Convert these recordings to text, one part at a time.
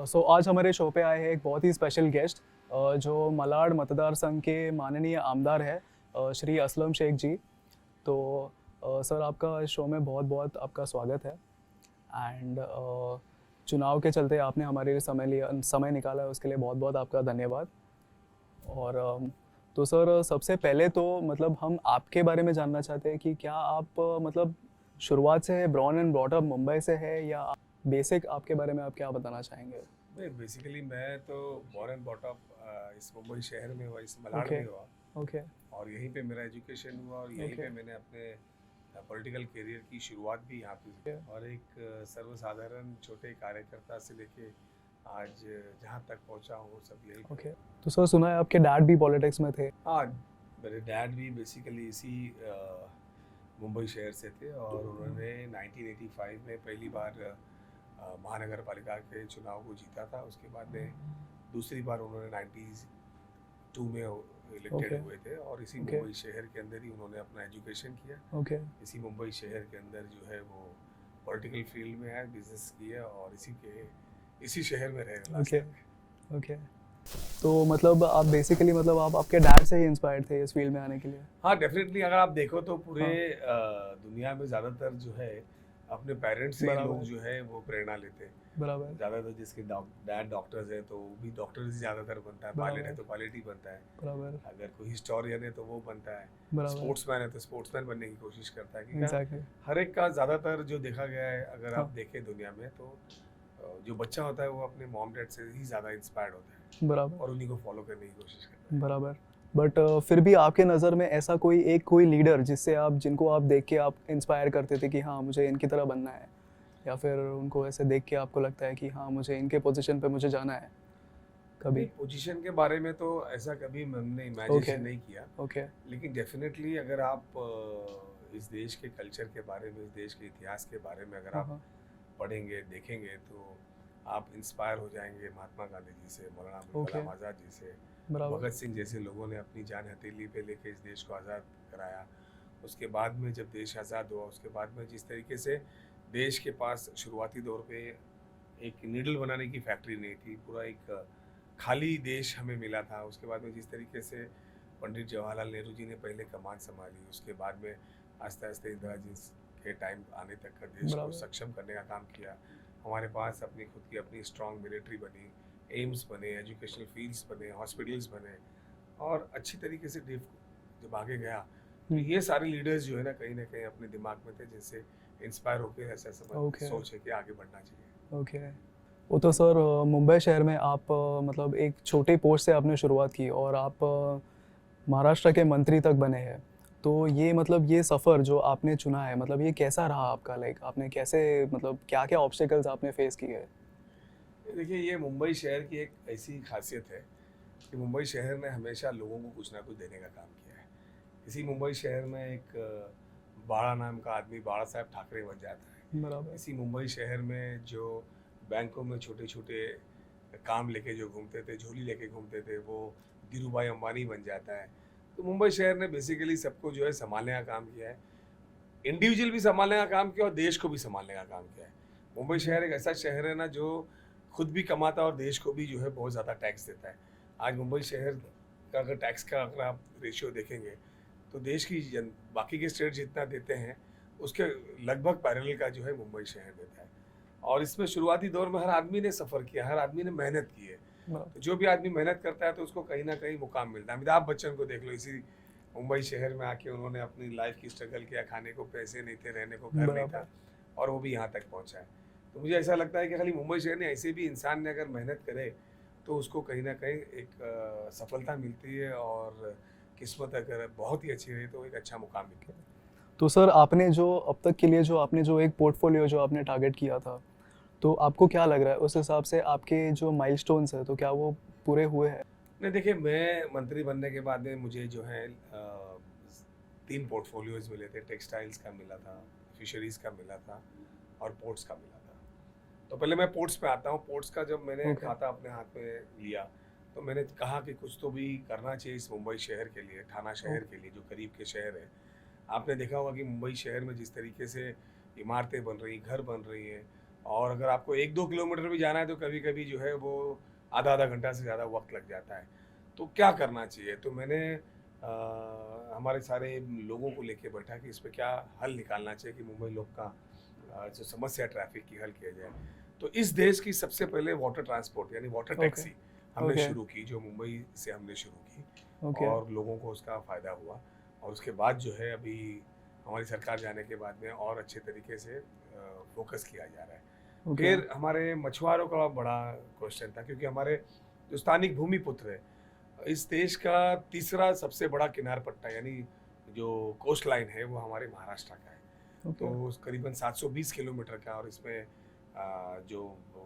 आज हमारे शो पे आए हैं एक बहुत ही स्पेशल गेस्ट जो मलाड मतदार संघ के माननीय आमदार है श्री असलम शेख जी। तो सर आपका इस शो में बहुत बहुत आपका स्वागत है। एंड चुनाव के चलते आपने हमारे लिए समय निकाला है, उसके लिए बहुत बहुत आपका धन्यवाद। और तो सर सबसे पहले तो मतलब हम आपके बारे में जानना चाहते हैं कि क्या आप मतलब शुरुआत से born and brought up Mumbai से है या बेसिक आपके बारे में आप क्या बताना चाहेंगे? नहीं, बेसिकली मैं तो बॉर्न एंड बॉट अप इस मुंबई शहर में हुआ, इस मलाड ओके। में हुआ। ओके। और यहीं पे मेरा एजुकेशन हुआ और यहीं ओके। पे मैंने अपने पॉलिटिकल करियर की शुरुआत भी यहाँ पे ओके। हुई। और एक सर्वसाधारण छोटे कार्यकर्ता से लेके आज जहाँ तक पहुँचा हूँ सब यहीं पे ओके। हुआ। तो सर सुना है आपके डैड भी पॉलिटिक्स में थे? हाँ, मेरे डैड भी बेसिकली इसी मुंबई शहर से थे और उन्होंने 1985 में पहली बार महानगर पालिका के चुनाव को जीता था। उसके बाद में दूसरी बार उन्होंने 92 में इलेक्टेड ओके। हुए थे और इसी ओके। मुंबई शहर के अंदर ही उन्होंने अपना एजुकेशन किया। ओके। इसी मुंबई शहर के अंदर जो है वो पॉलिटिकल फील्ड में है, बिजनेस किया और इसी शहर में रहे लास्ट ओके। तक। ओके। तो मतलब आप बेसिकली मतलब आप आपके डैड से ही इंस्पायर्ड थे इस फील्ड में आने के लिए? हाँ, डेफिनेटली अगर आप देखो तो पूरे हाँ। दुनिया में ज़्यादातर जो है अपने पेरेंट्स से ही लोग बराबर। जो है वो प्रेरणा लेते हैं। बराबर। ज़्यादातर जिसके डैड डॉक्टर्स हैं तो वो भी डॉक्टर ही ज़्यादातर बनता है, पायलट है बराबर। तो पायलट ही बनता है, बराबर। अगर कोई हिस्टोरियन है तो वो बनता है, बराबर। स्पोर्ट्समैन है तो स्पोर्ट्समैन बनने की कोशिश करता है। क्योंकि एग्जैक्टली। हर एक का ज़्यादातर जो देखा गया है, अगर हाँ। आप देखें दुनिया में तो जो बच्चा होता है वो अपने मॉम डैड से ही ज़्यादा इंस्पायर्ड होता है बराबर। और उन्हीं को फॉलो करने की कोशिश करता है। बराबर। बट फिर भी आपके नज़र में ऐसा कोई लीडर जिनको आप देख के आप इंस्पायर करते थे कि हाँ मुझे इनकी तरह बनना है, या फिर उनको ऐसे देख के आपको लगता है कि हाँ मुझे इनके पोजीशन पे मुझे जाना है नहीं, कभी? पोजीशन के बारे में तो ऐसा कभी हमने ओके। इमेजिनेशन नहीं किया। ओके। लेकिन डेफिनेटली अगर आप इस देश के कल्चर के बारे में, इस देश के इतिहास के बारे में अगर हाँ आप हाँ। पढ़ेंगे, देखेंगे तो आप इंस्पायर हो जाएंगे महात्मा गांधी जी से, मौलाना अबुल ओके। कलाम आज़ाद जी से। बराबर। भगत सिंह जैसे लोगों ने अपनी जान हथेली पे लेके इस देश को आज़ाद कराया। उसके बाद में जब देश आज़ाद हुआ, उसके बाद में जिस तरीके से देश के पास शुरुआती दौर पे एक नीडल बनाने की फैक्ट्री नहीं थी, पूरा एक खाली देश हमें मिला था। उसके बाद में जिस तरीके से पंडित जवाहरलाल नेहरू जी ने पहले कमान संभाली, उसके बाद में आस्ते आस्ते इंदिरा जी के टाइम आने तक का देश को बराबर। सक्षम करने का काम किया। हमारे पास अपनी खुद की अपनी स्ट्रॉन्ग मिलिट्री बनी, एम्स बने, एजुकेशनल फील्ड्स बने, हॉस्पिटल्स बने और अच्छी तरीके से जब आगे गया तो ये सारे लीडर्स जो है ना कहीं अपने दिमाग में थे, जिनसे इंस्पायर होकर ऐसा ओके। सोच है कि आगे बढ़ना चाहिए। ओके। वो तो सर मुंबई शहर में आप मतलब एक छोटे पोस्ट से आपने शुरुआत की और आप महाराष्ट्र के मंत्री तक बने हैं। तो ये मतलब ये सफ़र जो आपने चुना है मतलब ये कैसा रहा आपका? लाइक आपने कैसे मतलब क्या-क्या ऑब्स्टेकल्स आपने फेस किए? देखिए, ये मुंबई शहर की एक ऐसी खासियत है कि मुंबई शहर ने हमेशा लोगों को कुछ ना कुछ देने का काम किया है। इसी मुंबई शहर में एक बाड़ा नाम का आदमी बाड़ा साहब ठाकरे बन जाता है। बराबर। इसी मुंबई शहर में जो बैंकों में छोटे छोटे काम लेके जो घूमते थे, झोली लेके घूमते थे, वो धीरू भाई अंबानी बन जाता है। तो मुंबई शहर ने बेसिकली सबको जो है संभालने का काम किया है, इंडिविजुअल भी संभालने का काम किया और देश को भी संभालने का काम किया है। मुंबई शहर एक ऐसा शहर है ना जो खुद भी कमाता है और देश को भी जो है बहुत ज़्यादा टैक्स देता है। आज मुंबई शहर का अगर टैक्स का अगर आप रेशियो देखेंगे तो देश की बाकी के स्टेट जितना देते हैं उसके लगभग पैरेलल का जो है मुंबई शहर देता है। और इसमें शुरुआती दौर में हर आदमी ने सफ़र किया, हर आदमी ने मेहनत की है। बराबर। तो जो भी आदमी मेहनत करता है तो उसको कहीं ना कहीं मुकाम मिलता है। अमिताभ बच्चन को देख लो, इसी मुंबई शहर में आके उन्होंने अपनी लाइफ की स्ट्रगल किया, खाने को पैसे नहीं थे, रहने को घर नहीं था और वो भी यहाँ तक पहुँचा है। तो मुझे ऐसा लगता है कि खाली मुंबई शहर ने ऐसे भी इंसान ने अगर मेहनत करे तो उसको कहीं ना कहीं एक सफलता मिलती है और किस्मत अगर बहुत ही अच्छी रही तो एक अच्छा मुकाम मिलता है। तो सर आपने जो अब तक के लिए जो आपने जो एक पोर्टफोलियो जो आपने टारगेट किया था, तो आपको क्या लग रहा है उस हिसाब से आपके जो माइलस्टोन्स हैं तो क्या वो पूरे हुए हैं? नहीं, देखिए, मैं मंत्री बनने के बाद में मुझे जो है 3 पोर्टफोलियोज़ मिले थे। टेक्सटाइल्स का मिला था, फिशरीज़ का मिला था और पोर्ट्स का मिला था। तो पहले मैं पोर्ट्स पे आता हूँ। पोर्ट्स का जब मैंने ओके। खाता अपने हाथ में लिया तो मैंने कहा कि कुछ तो भी करना चाहिए इस मुंबई शहर के लिए, ठाणा शहर के लिए जो करीब के शहर है। आपने देखा होगा कि मुंबई शहर में जिस तरीके से इमारतें बन रही, घर बन रही हैं, और अगर आपको 1-2 किलोमीटर भी जाना है तो कभी-कभी जो है वो आधा-आधा घंटा से ज़्यादा वक़्त लग जाता है। तो क्या करना चाहिए? तो मैंने हमारे सारे लोगों को लेके बैठा कि इस पे क्या हल निकालना चाहिए कि मुंबई लोग का जो समस्या है ट्रैफ़िक की हल किया जाए। तो इस देश की सबसे पहले वाटर ट्रांसपोर्ट यानी वाटर ओके, टैक्सी हमने ओके, शुरू की, जो मुंबई से हमने शुरू की ओके, और लोगों को उसका फ़ायदा हुआ। और उसके बाद जो है अभी हमारी सरकार जाने के बाद में और अच्छे तरीके से फ़ोकस किया जा रहा है। ओके, फिर हमारे मछुआरों का बड़ा क्वेश्चन था क्योंकि हमारे जो स्थानिक भूमिपुत्र है, इस देश का तीसरा सबसे बड़ा किनार पट्टा यानी जो कोस्ट लाइन है वो हमारे महाराष्ट्र का है। ओके, तो करीबन 720 किलोमीटर का और इसमें जो वो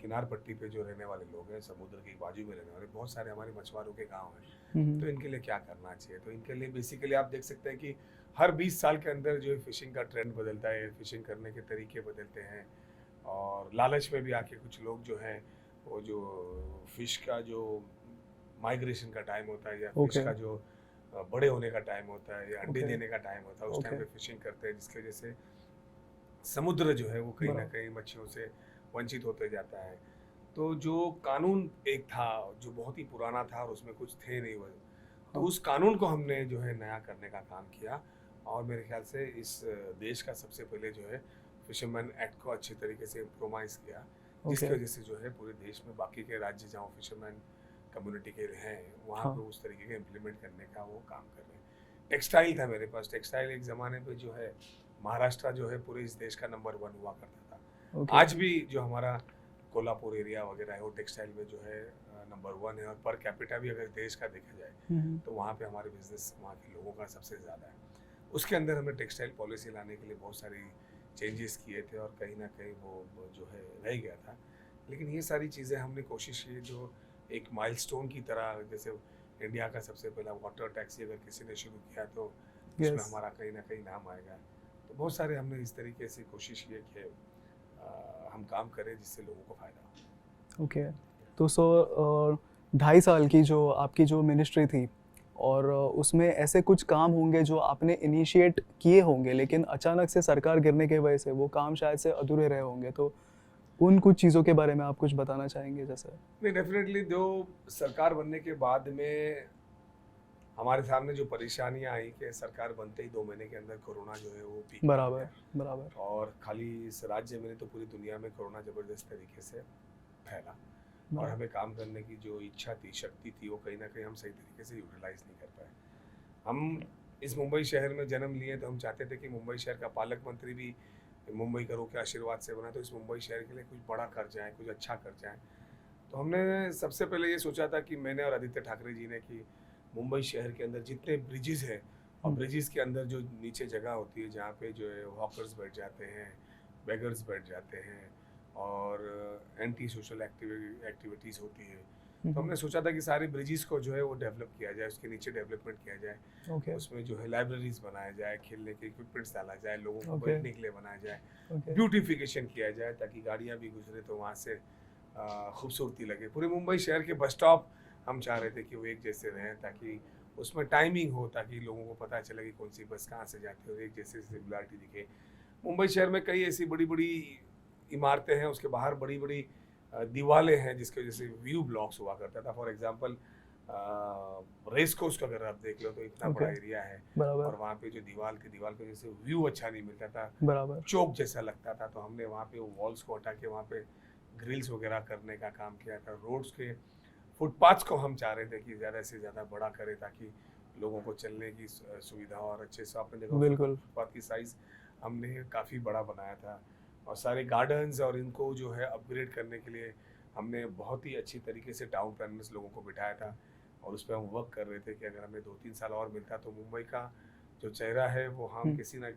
किनार पट्टी पे जो रहने वाले लोग हैं, समुद्र के बाजू में रहने वाले बहुत सारे हमारे मछुआरों के गांव हैं। तो इनके लिए क्या करना चाहिए? तो इनके लिए बेसिकली आप देख सकते हैं कि हर 20 साल के अंदर जो है फिशिंग का ट्रेंड बदलता है, फिशिंग करने के तरीके बदलते हैं और लालच में भी आके कुछ लोग जो हैं वो जो फिश का जो माइग्रेशन का टाइम होता है या फिश ओके, का जो बड़े होने का टाइम होता है या अंडे ओके, देने का टाइम होता है उस टाइम ओके, पे फिशिंग करते हैं जिसकी वजह से समुद्र जो है वो कहीं ना बराबर, कहीं मच्छियों से वंचित होते जाता है। तो जो कानून एक था जो बहुत ही पुराना था और उसमें कुछ थे नहीं वो, तो हाँ, उस कानून को हमने जो है नया करने का काम किया और मेरे ख्याल से इस देश का सबसे पहले जो है फिशरमैन एक्ट को अच्छे तरीके से इम्प्रोमाइज़ किया, ओके, जिसकी वजह से जो है पूरे देश में बाकी के राज्य जहाँ फिशरमैन कम्युनिटी के हैं वहाँ हाँ, पे उस तरीके के इम्प्लीमेंट करने का वो काम कर रहे हैं। टेक्सटाइल था मेरे पास, टेक्सटाइल एक ज़माने पे जो है महाराष्ट्र जो है पूरे इस देश का नंबर 1 हुआ करता था। ओके, आज भी जो हमारा कोल्हापुर एरिया वगैरह है वो टेक्सटाइल में जो है नंबर 1 है और पर कैपिटा भी अगर देश का देखा जाए तो वहाँ पे हमारे बिजनेस वहाँ के लोगों का सबसे ज़्यादा है। उसके अंदर हमने टेक्सटाइल पॉलिसी लाने के लिए बहुत सारी चेंजेस किए थे और कहीं ना कहीं वो जो है रह गया था। लेकिन ये सारी चीज़ें हमने कोशिश की जो एक माइलस्टोन की तरह, जैसे इंडिया का सबसे पहला वाटर टैक्सी अगर किसी ने शुरू किया तो उसमें यस, हमारा कहीं ना कहीं नाम आएगा। तो बहुत सारे हमने इस तरीके से कोशिश की है कि हम काम करें जिससे लोगों को फ़ायदा हो। ओके। तो 2.5 साल की जो आपकी जो मिनिस्ट्री थी और उसमें ऐसे कुछ काम होंगे जो आपने इनिशिएट किए होंगे लेकिन अचानक से सरकार गिरने की वजह से वो काम शायद से अधूरे रहे होंगे। तो उन कुछ चीज़ों के बारे में आप कुछ बताना चाहेंगे जैसे? नहीं, डेफिनेटली जो सरकार बनने के बाद में हमारे सामने जो परेशानियां आई कि सरकार बनते ही 2 महीने के अंदर कोरोना जो है वो पीक पे आ बराबर, गया बराबर, और खाली इस राज्य में नहीं तो पूरी दुनिया में कोरोना ज़बरदस्त तरीके से फैला और बराबर। हमें काम करने की जो इच्छा थी, शक्ति थी, वो कहीं ना कहीं हम सही तरीके से यूटिलाइज नहीं कर पाए। हम इस मुंबई शहर में जन्म लिए तो हम चाहते थे कि मुंबई शहर का पालक मंत्री भी मुंबई करो के आशीर्वाद से बना, तो इस मुंबई शहर के लिए कुछ बड़ा कर जाए, कुछ अच्छा कर जाए। तो हमने सबसे पहले ये सोचा था कि मैंने और आदित्य ठाकरे जी ने कि मुंबई शहर के अंदर जितने ब्रिजेस हैं और हुँ, ब्रिजेस के अंदर जो नीचे जगह होती है जहाँ पे जो है हॉकर्स बैठ जाते हैं, बेगर्स बैठ जाते हैं और एंटी सोशल एक्टिविटीज़ होती है, हुँ, तो हुँ। हमने सोचा था कि सारे ब्रिजेस को जो है वो डेवलप किया जाए, उसके नीचे डेवलपमेंट किया जाए, ओके, उसमें जो है लाइब्रेरीज बनाया जाए, खेलने के इक्विपमेंट्स डाला जाए, लोगों को ओके, बैठने के लिए बनाया जाए, ओके, ब्यूटिफिकेशन किया जाए ताकि गाड़ियाँ भी गुजरे तो वहाँ से खूबसूरती लगे। पूरे मुंबई शहर के बस स्टॉप हम चाह रहे थे कि वो एक जैसे रहें ताकि उसमें टाइमिंग हो, ताकि लोगों को पता चले कि कौन सी बस कहाँ से जाती है और एक जैसे सिमिलरिटी दिखे। मुंबई शहर में कई ऐसी बड़ी बड़ी इमारतें हैं, उसके बाहर बड़ी बड़ी दीवारें हैं जिसकी वजह से व्यू ब्लॉक्स हुआ करता था। फॉर एग्जांपल रेस कोर्स का अगर आप देख लो तो इतना बड़ा ओके, एरिया है बराबर, और वहाँ पे जो दीवार की वजह से व्यू अच्छा नहीं मिलता था, बराबर, चौक जैसा लगता था। तो हमने वहाँ पे वो वॉल्स को हटा के वहाँ पे ग्रिल्स वगैरह करने का काम किया था। रोड्स के फुटपाथ्स को हम चाह रहे थे कि ज़्यादा से ज़्यादा बड़ा करें ताकि लोगों को चलने की सुविधा हो और अच्छे से। आपने देखा बिल्कुल, फुटपाथ की साइज़ हमने काफ़ी बड़ा बनाया था और सारे गार्डन्स और इनको जो है अपग्रेड करने के लिए हमने बहुत ही अच्छी तरीके से टाउन प्लानर्स लोगों को बिठाया था और उस पर हम वर्क कर रहे थे कि अगर हमें 2-3 साल और मिलता तो मुंबई का जो चेहरा है वो हम हुँ, किसी न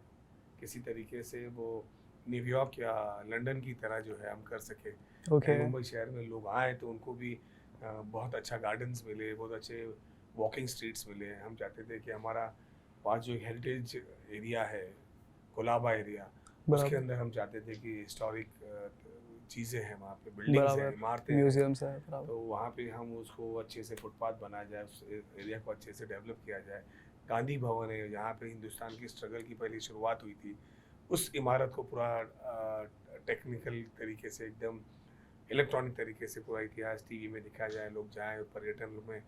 किसी तरीके से वो न्यूयॉर्क या लंदन की तरह जो है हम कर सके, यानी ओके, मुंबई शहर में लोग आए तो उनको भी बहुत अच्छा गार्डन्स मिले, बहुत अच्छे वॉकिंग स्ट्रीट्स मिले। हम चाहते थे कि हमारा पास जो हेरिटेज एरिया है, कोलाबा एरिया, उसके बराबर, अंदर हम चाहते थे कि हिस्टोरिक चीज़ें हैं, वहाँ पे बिल्डिंग्स हैं, बराबर, इमारतें हैं, म्यूज़ियम्स हैं, बराबर, तो वहाँ पे हम उसको अच्छे से फुटपाथ बनाया जाए, उस एरिया को अच्छे से डेवलप किया जाए। गांधी भवन है जहाँ पे हिंदुस्तान की स्ट्रगल की पहली शुरुआत हुई थी, उस इमारत को पूरा टेक्निकल तरीके से एकदम इलेक्ट्रॉनिक तरीके से पूरा इतिहास टीवी में दिखाया जाए, लोग जाएं, पर्यटन में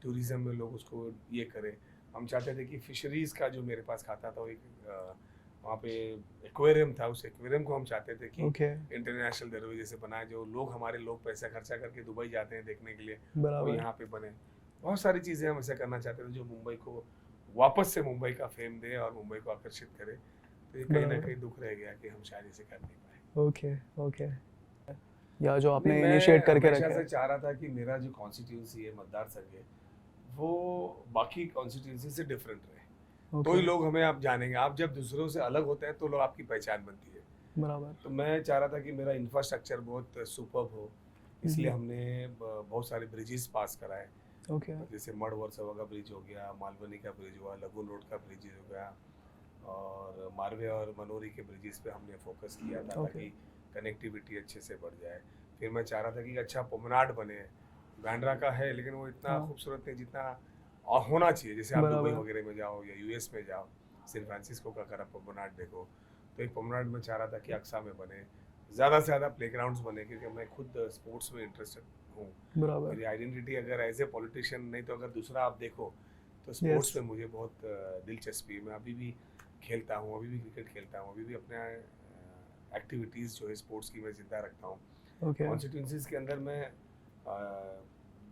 टूरिज्म में लोग उसको ये करें। हम चाहते थे कि फिशरीज़ का जो मेरे पास खाता था वो एक वहाँ पे एक्वेरियम था, उस एक्वेरियम को हम चाहते थे कि ओके, इंटरनेशनल दरवाजे से बनाए, जो लोग हमारे लोग पैसा खर्चा करके दुबई जाते हैं देखने के लिए, वो बराबर, यहाँ पे बने। बहुत सारी चीज़ें हम ऐसा करना चाहते थे जो मुंबई को वापस से मुंबई का फेम दे और मुंबई को आकर्षित करे। तो ये कहीं ना बराबर, कहीं दुख रह गया कि हम शायद इसे कर नहीं पाए। Okay, okay. या जो नहीं, आपने मैं इनिशिएट करके हमेशा रखा से है। चाह रहा था कि मेरा जो कॉन्स्टिट्यूंसी है, मतदार संघ है, वो बाकी कॉन्स्टिट्यूंसी से डिफरेंट रहे। तो ही ओके, लोग हमें आप जानेंगे। आप जब दूसरों से अलग होते हैं तो लोग आपकी पहचान बनती है। बराबर। तो मैं चाह रहा था कि मेरा इंफ्रास्ट्रक्चर बहुत सुपर्ब हो, इसलिए हुँ, हमने बहुत सारे ब्रिजेस पास कराए। ओके, जैसे मड वर्सोवा का ब्रिज हो गया, मालवनी का ब्रिज हुआ, लगून रोड का ब्रिज हो गया, और मारवे और मनोरी के ब्रिजेस पे हमने फोकस किया था ओके, ताकि कनेक्टिविटी अच्छे से बढ़ जाए। फिर मैं चाह रहा था कि अच्छा प्रोमेनाड बने। बांद्रा का है लेकिन वो इतना हाँ, खूबसूरत नहीं जितना होना चाहिए। जैसे आप दुबई बराबर, वगैरह में जाओ या यूएस में जाओ, सैन फ्रांसिस्को का अगर आप प्रोमेनाड देखो, तो एक प्रोमेनाड में चाह रहा था कि अक्सा में बने, ज़्यादा से ज़्यादा प्लेग्राउंड्स बने, क्योंकि मैं खुद स्पोर्ट्स में इंटरेस्टेड हूँ। बराबर, मेरी आइडेंटिटी अगर एज ए पॉलिटिशियन नहीं तो अगर दूसरा आप देखो तो यस, स्पोर्ट्स में मुझे बहुत दिलचस्पी है। मैं अभी भी खेलता हूँ, अभी भी क्रिकेट खेलता हूँ, अभी भी अपने एक्टिविटीज़ जो है स्पोर्ट्स की मैं जिंदा रखता हूँ। ओके, कॉन्स्टिट्यूंसीज के अंदर मैं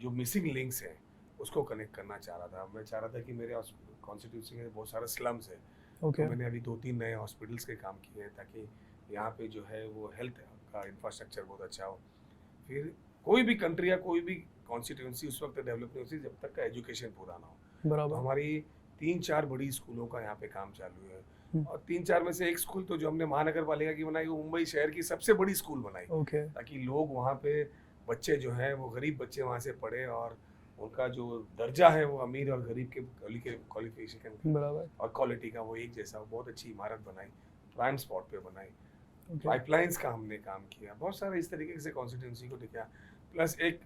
जो मिसिंग लिंक्स हैं उसको कनेक्ट करना चाह रहा था। मैं चाह रहा था कि मेरे कॉन्स्टिट्यूंसी में बहुत सारे स्लम्स है, तो ओके, मैंने अभी 2-3 नए हॉस्पिटल्स के काम किए हैं ताकि यहाँ पे जो है वो हेल्थ का इंफ्रास्ट्रक्चर बहुत अच्छा हो। फिर कोई भी कंट्री या कोई भी कॉन्स्टिट्यूंसी उस वक्त डेवलप नहीं होती जब तक का एजुकेशन पूरा ना हो। तो बराबर, हमारी 3-4 बड़ी स्कूलों का यहाँ पे काम चालू है, हुँ, और 3-4 में से एक स्कूल तो जो हमने महानगर पालिका की बनाई, वो मुंबई शहर की सबसे बड़ी स्कूल बनाई, ओके, ताकि लोग वहाँ पे बच्चे जो हैं वो गरीब बच्चे वहाँ से पढ़े और उनका जो दर्जा है वो अमीर और गरीब के क्वालिफिकेशन का बराबर, और क्वालिटी का वो एक जैसा हो। बहुत अच्छी इमारत बनाई, प्राइम स्पॉट पे बनाई, ओके, पाइपलाइंस का हमने काम किया, बहुत सारे इस तरीके से कॉन्स्टिट्यूंसी को दिखाया। प्लस एक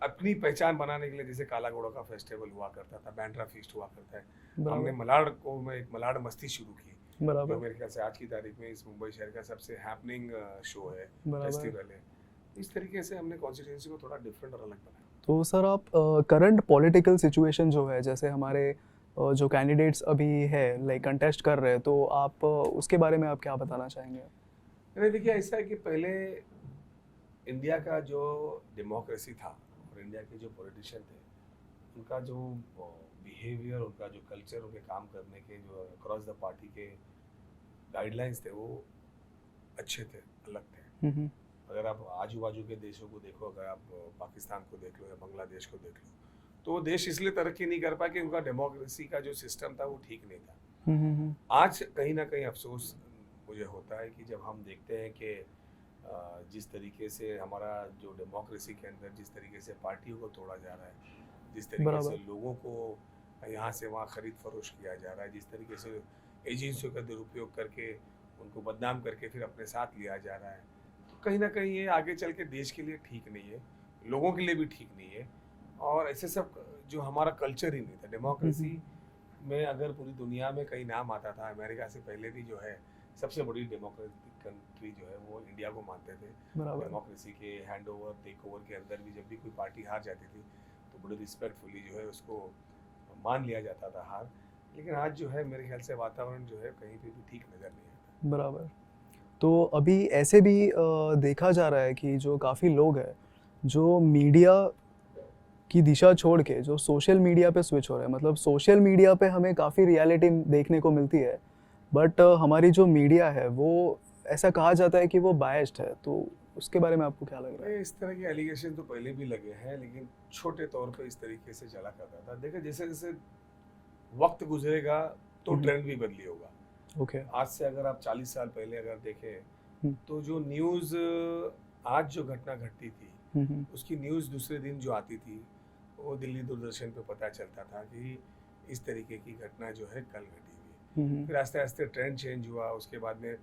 अपनी पहचान बनाने के लिए, जैसे काला घोड़ा का फेस्टिवल हुआ करता था, बैंड्रा फीस्ट हुआ करता है, हमने बराबर, मलाड को में एक मलाड मस्ती शुरू की, जो बराबर, मेरे ख्याल से आज की तारीख में इस मुंबई शहर का सबसे हैपनिंग शो है, बराबर। फेस्टिवल है। इस तरीके से हमने कॉन्स्टिट्यूंसी को थोड़ा डिफरेंट और अलग बनाया। तो सर आप करंट पॉलिटिकल सिचुएशन जो है जैसे हमारे जो कैंडिडेट्स अभी है लाइक कंटेस्ट कर रहे हैं तो आप उसके बारे में आप क्या बताना चाहेंगे? मैंने देखिए ऐसा है कि पहले इंडिया का जो डेमोक्रेसी था और इंडिया के जो पॉलिटिशियन थे, उनका जो बिहेवियर, उनका जो कल्चर, उनके काम करने के जो अक्रॉस द पार्टी के गाइडलाइंस थे वो अच्छे थे, अलग थे। हुँ, हुँ, अगर आप आजू बाजू के देशों को देखो, अगर आप पाकिस्तान को देख लो या बांग्लादेश को देख लो, तो वो देश इसलिए तरक्की नहीं कर पाए कि उनका डेमोक्रेसी का जो सिस्टम था वो ठीक नहीं था। हुँ, हुँ, हुँ, आज कहीं ना कहीं अफसोस मुझे होता है कि जब हम देखते हैं कि जिस तरीके से हमारा जो डेमोक्रेसी के अंदर जिस तरीके से पार्टियों को तोड़ा जा रहा है, जिस तरीके से बराबर, लोगों को यहाँ से वहाँ खरीद फरोश किया जा रहा है, जिस तरीके से एजेंसियों का दुरुपयोग करके उनको बदनाम करके फिर अपने साथ लिया जा रहा है, तो कहीं ना कहीं ये आगे चल के देश के लिए ठीक नहीं है, लोगों के लिए भी ठीक नहीं है। और ऐसे सब जो हमारा कल्चर ही नहीं था हुँ, हुँ, डेमोक्रेसी में। अगर पूरी दुनिया में कहीं नाम आता था, अमेरिका से पहले भी जो है सबसे बड़ी डेमोक्रेटिक कंट्री जो है वो इंडिया को मानते थे। बराबर, डेमोक्रेसी के हैंड ओवर टेक ओवर के अंदर भी जब भी कोई पार्टी हार जाती थी तो बड़े रिस्पेक्टफुली जो है उसको मान लिया जाता था हार। लेकिन आज जो है मेरे ख्याल से वातावरण जो है कहीं पे भी ठीक नज़र नहीं आता। बराबर। तो अभी ऐसे भी देखा जा रहा है कि जो काफ़ी लोग हैं, जो मीडिया की दिशा छोड़ के जो सोशल मीडिया पे स्विच हो रहे हैं मतलब सोशल मीडिया पे हमें काफ़ी रियलिटी देखने को मिलती है बट हमारी जो मीडिया है वो ऐसा कहा जाता है कि वो बायस्ड है तो उसके बारे में आपको क्या लग रहा है? इस तरह के एलिगेशन तो पहले भी लगे हैं, लेकिन छोटे तौर पे इस तरीके से चला करता था। देखिए जैसे जैसे वक्त गुजरेगा तो हम्म, ट्रेंड भी बदली होगा। ओके, आज से अगर आप 40 साल पहले अगर देखें हम्म, तो जो न्यूज़ आज जो घटना घटती थी हम्म, उसकी न्यूज़ दूसरे दिन जो आती थी वो दिल्ली दूरदर्शन पे पता चलता था कि इस तरीके की घटना जो है कल घटी हुई है। हम्म, फिर आस्ते आस्ते ट्रेंड चेंज हुआ। उसके बाद में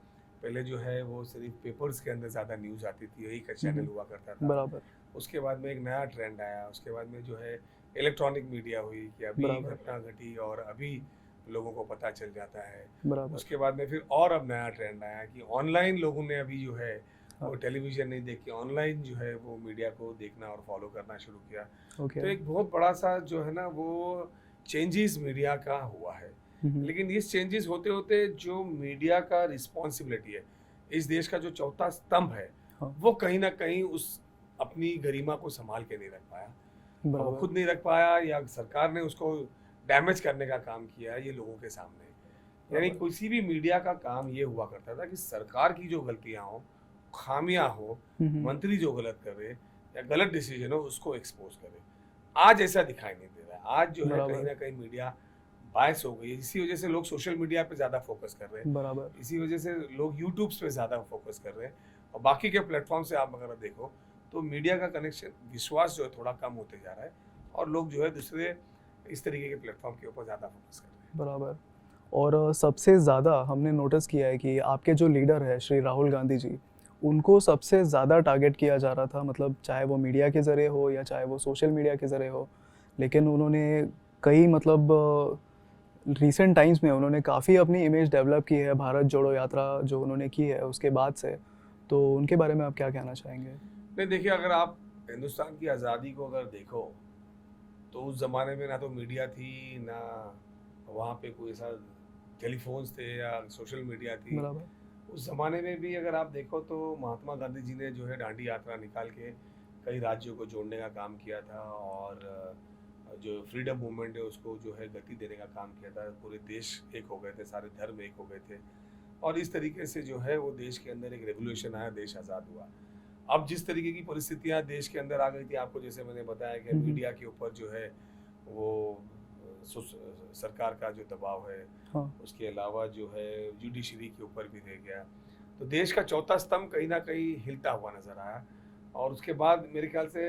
पहले जो है वो सिर्फ पेपर्स के अंदर ज़्यादा न्यूज़ आती थी, यही का चैनल हुआ करता था। बराबर, उसके बाद में एक नया ट्रेंड आया, उसके बाद में जो है इलेक्ट्रॉनिक मीडिया हुई कि अभी बराबर, घटना घटी और अभी लोगों को पता चल जाता है। बराबर। उसके बाद में फिर और अब नया ट्रेंड आया कि ऑनलाइन लोगों ने अभी जो है वो हाँ। टेलीविज़न नहीं देख के ऑनलाइन जो है वो मीडिया को देखना और फॉलो करना शुरू किया। तो ओके। एक बहुत बड़ा सा जो है ना वो चेंजेस मीडिया का हुआ है। लेकिन इस चेंजेस होते होते जो मीडिया का रिस्पॉन्सिबिलिटी है, इस देश का जो चौथा स्तंभ है, हाँ। वो कहीं ना कहीं उस अपनी गरिमा को संभाल के नहीं रख पाया। और वो बराबर। खुद नहीं रख पाया या सरकार ने उसको डैमेज करने का काम किया है ये लोगों के सामने। यानी बराबर। किसी भी मीडिया का काम ये हुआ करता था कि सरकार की जो गलतियां हो, खामियां हो, मंत्री जो गलत करे या गलत डिसीजन हो उसको एक्सपोज करे। आज ऐसा दिखाई नहीं दे रहा है। आज जो है बराबर। कहीं ना कहीं मीडिया बायस हो गई है। इसी वजह से लोग सोशल मीडिया पे ज़्यादा फोकस कर रहे हैं। बराबर। इसी वजह से लोग यूट्यूब्स पे ज़्यादा फोकस कर रहे हैं। और बाकी के प्लेटफॉर्म से आप अगर देखो तो मीडिया का कनेक्शन, विश्वास जो है थोड़ा कम होते जा रहा है और लोग जो है दूसरे इस तरीके के प्लेटफॉर्म के ऊपर ज़्यादा फोकस कर रहे हैं। बराबर। और सबसे ज़्यादा हमने नोटिस किया है कि आपके जो लीडर है श्री राहुल गांधी जी, उनको सबसे ज़्यादा टारगेट किया जा रहा था, मतलब चाहे वो मीडिया के ज़रिए हो या चाहे वो सोशल मीडिया के ज़रिए हो। लेकिन उन्होंने कई मतलब रिसेंट टाइम्स में उन्होंने काफ़ी अपनी इमेज डेवलप की है, भारत जोड़ो यात्रा जो उन्होंने की है उसके बाद से। तो उनके बारे में आप क्या कहना चाहेंगे? नहीं, देखिए, अगर आप हिंदुस्तान की आज़ादी को अगर देखो तो उस ज़माने में ना तो मीडिया थी, ना वहाँ पे कोई ऐसा टेलीफोन्स थे या सोशल मीडिया थी। बराबर। उस ज़माने में भी अगर आप देखो तो महात्मा गांधी जी ने जो है दांडी यात्रा निकाल के कई राज्यों को जोड़ने का काम किया था और जो फ्रीडम मूवमेंट है उसको जो है गति देने का काम किया था। पूरे देश एक हो गए थे, सारे धर्म एक हो गए थे और इस तरीके से जो है वो देश के अंदर एक रेवोल्यूशन आया, देश आज़ाद हुआ। अब जिस तरीके की परिस्थितियां देश के अंदर आ गई थी, आपको जैसे मैंने बताया कि मीडिया के ऊपर जो है वो सरकार का जो दबाव है, हाँ। उसके अलावा जो है जुडिशरी के ऊपर भी रह गया, तो देश का चौथा स्तंभ कहीं ना कहीं हिलता हुआ नजर आया। और उसके बाद मेरे ख्याल से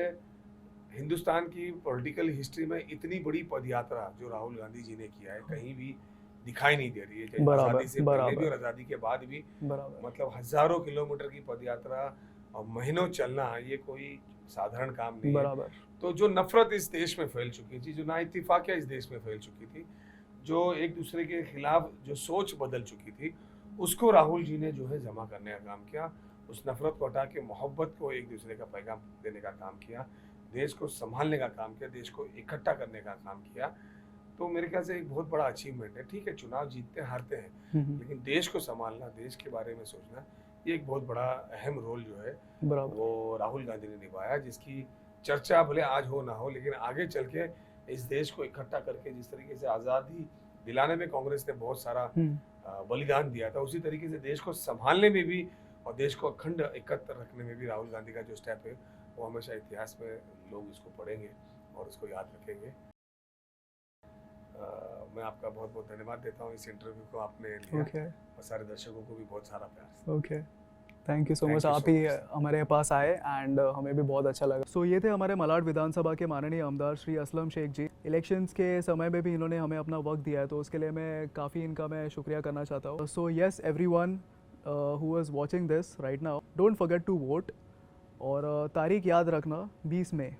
हिंदुस्तान की पॉलिटिकल हिस्ट्री में इतनी बड़ी पदयात्रा जो राहुल गांधी जी ने किया है कहीं भी दिखाई नहीं दे रही है, चाहे बराबर। आज़ादी से पहले भी बराबर। और आज़ादी के बाद भी। बराबर। मतलब हजारों किलोमीटर की पदयात्रा और महीनों चलना ये कोई साधारण काम नहीं है। बराबर। तो जो नफरत इस देश में फैल चुकी थी, जो नाइत्तेफाकियाँ इस देश में फैल चुकी थी, जो एक दूसरे के खिलाफ जो सोच बदल चुकी थी, उसको राहुल जी ने जो है जमा करने का काम किया। उस नफरत को हटा के मोहब्बत को एक दूसरे का पैगाम देने का काम किया, देश को संभालने का काम किया, देश को इकट्ठा करने का काम किया। तो मेरे ख्याल से एक बहुत बड़ा अचीवमेंट है। ठीक है, चुनाव जीतते हारते हैं, लेकिन देश को संभालना, देश के बारे में सोचना, ये एक बहुत बड़ा अहम रोल जो है वो राहुल गांधी ने निभाया, जिसकी चर्चा भले आज हो ना हो, लेकिन आगे चल के इस देश को इकट्ठा करके जिस तरीके से आज़ादी दिलाने में कांग्रेस ने बहुत सारा बलिदान दिया था, उसी तरीके से देश को संभालने में भी और देश को अखंड एकत्र रखने में भी राहुल गांधी का जो स्टेप है वो हमेशा इतिहास में लोग इसको पढ़ेंगे और इसको याद रखेंगे। मैं आपका बहुत बहुत धन्यवाद देता हूँ इस इंटरव्यू को आपने लिया और सारे दर्शकों को भी बहुत सारा प्यार। Okay, thank you so much. आप ही हमारे पास आए एंड हमें भी बहुत अच्छा लगा। सो ये थे हमारे मलाड विधानसभा के माननीय आमदार श्री असलम शेख जी। इलेक्शंस के समय में भी इन्होंने हमें अपना वक्त दिया है, तो उसके लिए मैं काफ़ी इनका मैं शुक्रिया करना चाहता हूँ। So yes everyone who is watching this right now, don't forget to vote और तारीख याद रखना 20 मई।